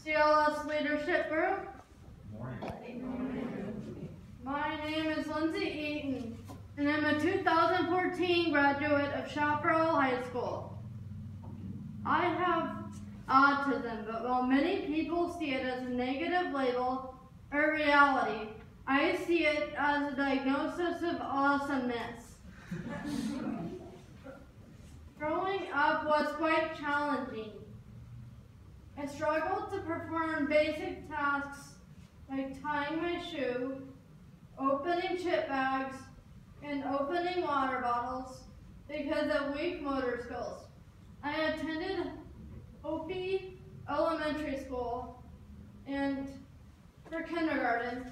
CLS Leadership Group. Morning. My name is Lindsey Eaton, and I'm a 2014 graduate of Chaparral High School. I have autism, but while many people see it as a negative label or reality, I see it as a diagnosis of awesomeness. Growing up was quite challenging. I struggled to perform basic tasks like tying my shoe, opening chip bags, and opening water bottles because of weak motor skills. I attended Opie Elementary School and for kindergarten.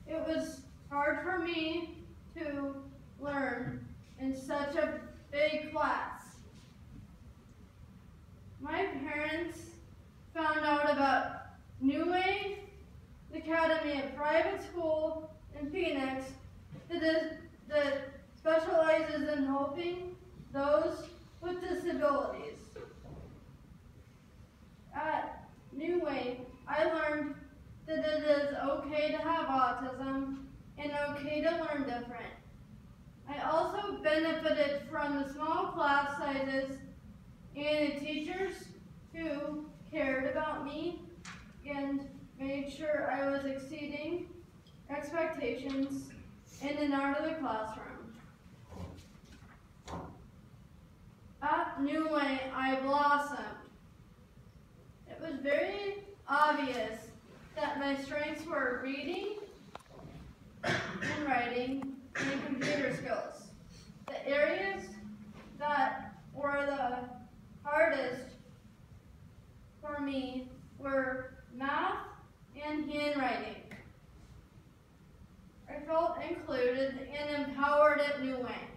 It was hard for me to learn in such a big class. My parents found out about New Way Academy, a private school in Phoenix that specializes in helping those with disabilities. At New Way, I learned that it is okay to have autism and okay to learn different. I also benefited from the small class sizes and the teachers who cared about me and made sure I was exceeding expectations in and out of the classroom. At New Way, I blossomed. It was very obvious that my strengths were reading and writing and computer skills. The areas that were the hardest for me were math and handwriting. I felt included and empowered at New Way.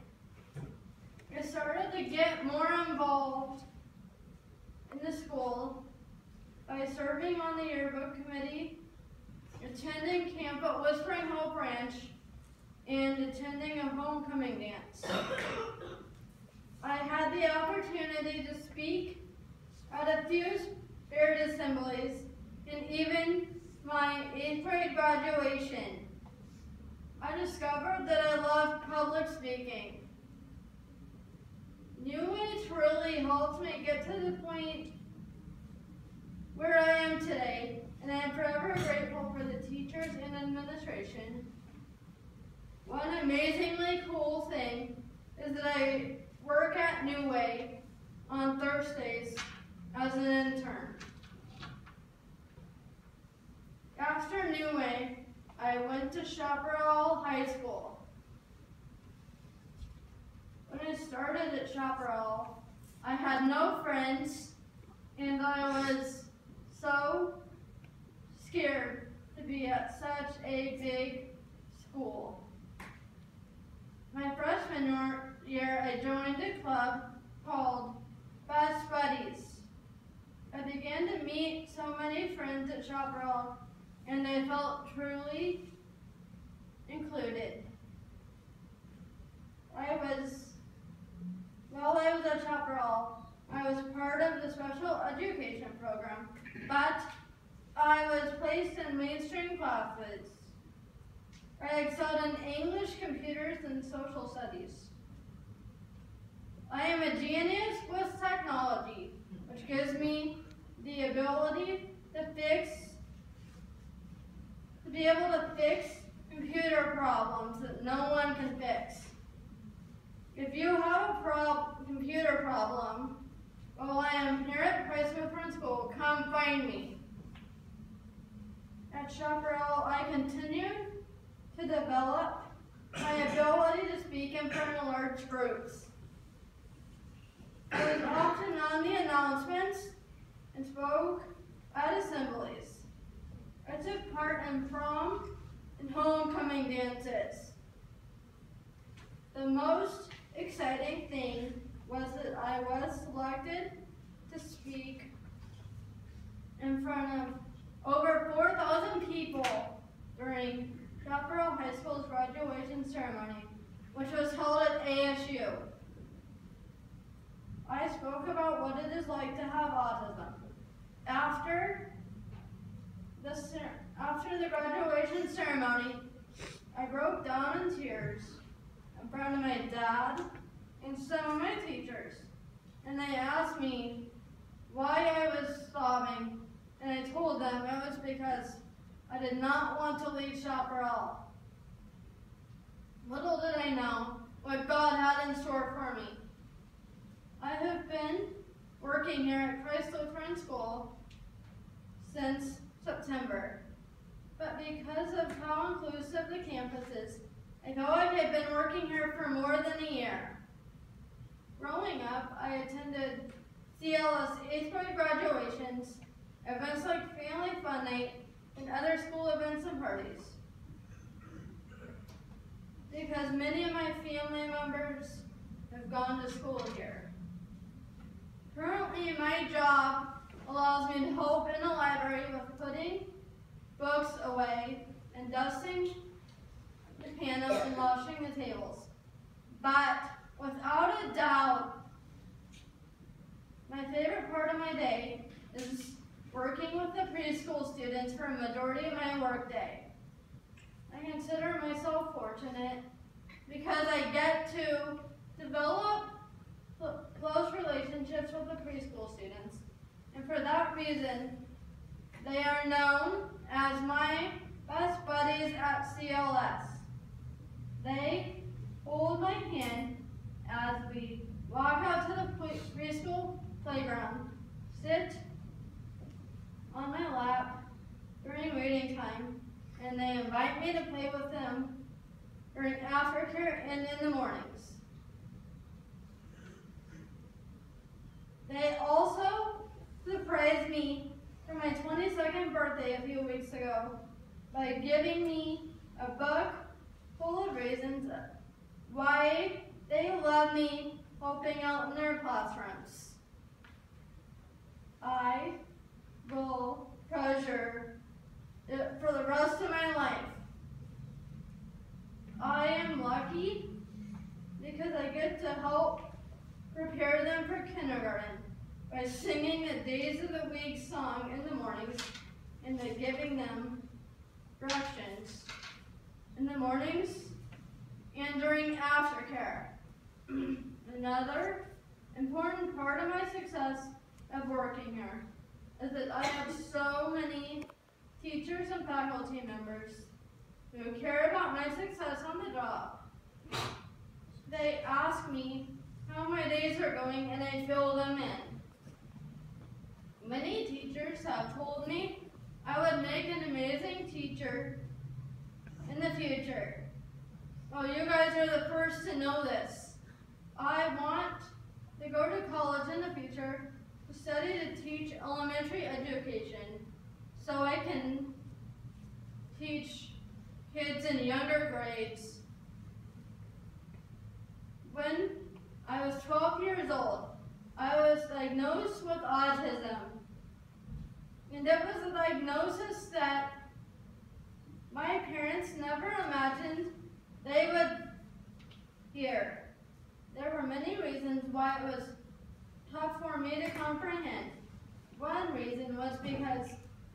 I started to get more involved in the school by serving on the yearbook committee, attending camp at Whispering Hope Ranch, and attending a homecoming dance. I had the opportunity to speak at a few spirit assemblies and even my 8th grade graduation. I discovered that I loved public speaking. New Way truly helped me get to the point where I am today, and I am forever grateful for the teachers and administration. One amazingly cool thing is that I work at New Way on Thursdays as an intern. After New Way, I went to Chaparral High School. When I started at Chaparral, I had no friends, and I was so scared to be at such a big school. My freshman year, I joined a club called Best Buddies. I began to meet so many friends at Chaparral, and I felt truly included. While I was at Chaparral, I was part of the special education program, but I was placed in mainstream classes. I excelled in English, computers, and social studies. I am a genius with technology, which gives me the ability to be able to fix computer problems that no one can fix. If you have a computer problem while I am here at Price Lutheran School, come find me. At Chaparral, I continue to develop my ability to speak in front of large groups. I was often on the announcements and spoke at assemblies. I took part in prom and homecoming dances. The most exciting thing was that I was selected to speak in front of over 4,000 people during Chaparral High School's graduation ceremony, which was held at ASU. I spoke about what it is like to have autism. After ceremony, I broke down in tears in front of my dad and some of my teachers, and they asked me why I was sobbing, and I told them it was because I did not want to leave Chaparral. Little did I know what God had in store for me. I have been working here at Christ Lutheran School since September, but because of how inclusive the campus is, I feel like I've been working here for more than a year. Growing up, I attended CLS 8th grade graduations, events like Family Fun Night, and other school events and parties. Because many of my family members have gone to school here. Currently, my job allows me to help in the library with putting books away and dusting the piano and washing the tables. But without a doubt, my favorite part of my day is working with the preschool students for a majority of my work day. I consider myself fortunate because I get to develop close relationships with the preschool students. And for that reason, they are known as my best buddies at CLS. They hold my hand as we walk out to the preschool playground, sit on my lap during waiting time, and they invite me to play with them during aftercare and in the mornings. They also surprised me for my 22nd birthday a few weeks ago by giving me a book full of reasons why they love me helping out in their classrooms. I will treasure it for the rest of my life. I am lucky because I get to help prepare them for kindergarten by singing the Days of the Week song in the mornings and then giving them directions in the mornings and during aftercare. Another important part of my success of working here is that I have so many teachers and faculty members who care about my success on the job. They ask me how my days are going and I fill them in. Many teachers have told me I would make an amazing teacher in the future. Well, you guys are the first to know this. I want to go to college in the future to study to teach elementary education so I can teach kids in younger grades. When I was 12 years old, I was diagnosed with autism. And it was a diagnosis that my parents never imagined they would hear. There were many reasons why it was tough for me to comprehend. One reason was because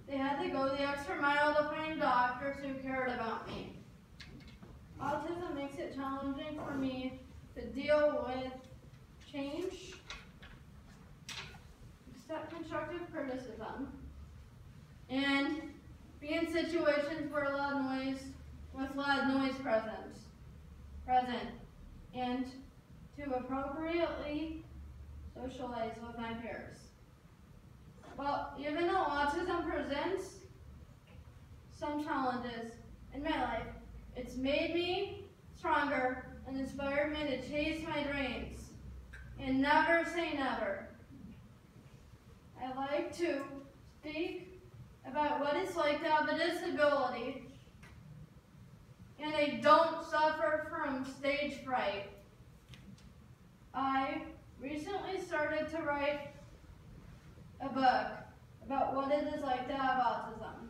they had to go the extra mile to find doctors who cared about me. Autism makes it challenging for me to deal with change, accept constructive criticism, and be in situations where loud noise present, and to appropriately socialize with my peers. Well, even though autism presents some challenges in my life, it's made me stronger and inspired me to chase my dreams and never say never. I like to speak about what it's like to have a disability, and I don't suffer from stage fright. I recently started to write a book about what it is like to have autism.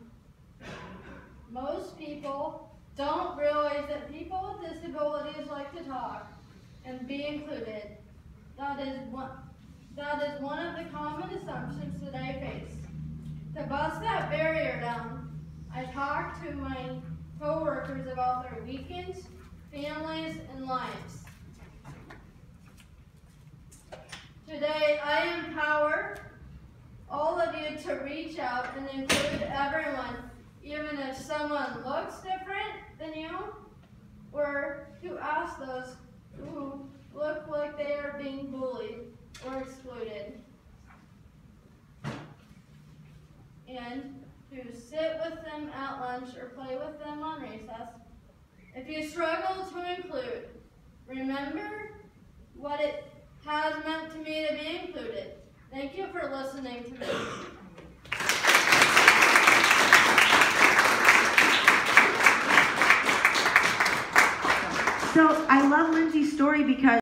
Most people don't realize that people with disabilities like to talk and be included. That is one of the common assumptions that I face. To bust that barrier down, I talked to my co-workers about their weekends, families, and lives. Today, I empower all of you to reach out and include everyone, even if someone looks different than you, or to ask those who look like they are being bullied or excluded. And to sit with them at lunch or play with them on recess. If you struggle to include, remember what it has meant to me to be included. Thank you for listening to me. So I love Lindsey's story because